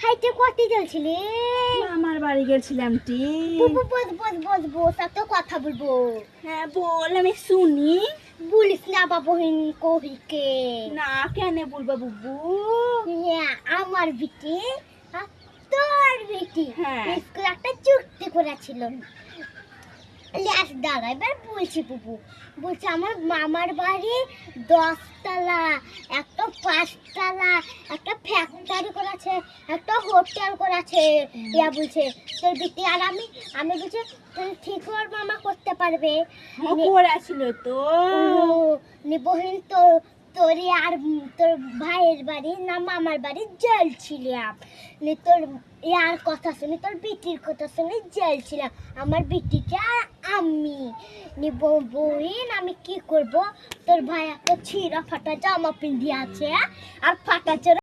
হাইটে কত গেছিলি? আমার বাড়ি গেছিলাম টি। বস তো কথা বলবো। হ্যাঁ বল, আমি শুনি। বলিস না বাবুহিন কহিকে। না কেন বলবো বুবু? হ্যাঁ, আমার বিটি আর তোর বিটি হ্যাঁ। স্কুলে একটা চুক্তি করেছিল। ল্যাস দাঁড়া, এবার বলছি বুবু। বলছে আমার মামার বাড়ি 10 তলা, একটা 5 তলা, একটা ফ্যাক্টরি করেছে, একটা হোটেল করেছে। ইয়া বলছে তোর বিটি আর আমি বলছি ঠিক ওর মামা করতে পারবে। করেছিল তো। বহিন তো তোর আর তোর ভাইয়ের বাড়ি না মামার বাড়ি জ্বলছিলাম। তোর ইয়ার কথা শুনে, তোর বিটির কথা শুনে জ্বলছিলাম। আমার বিটিটা আমি বহিন, আমি কি করব? তোর ভাই একটা ছিঁড়া ফাটা জামা পিন্দি আছে আর ফাটা চোরা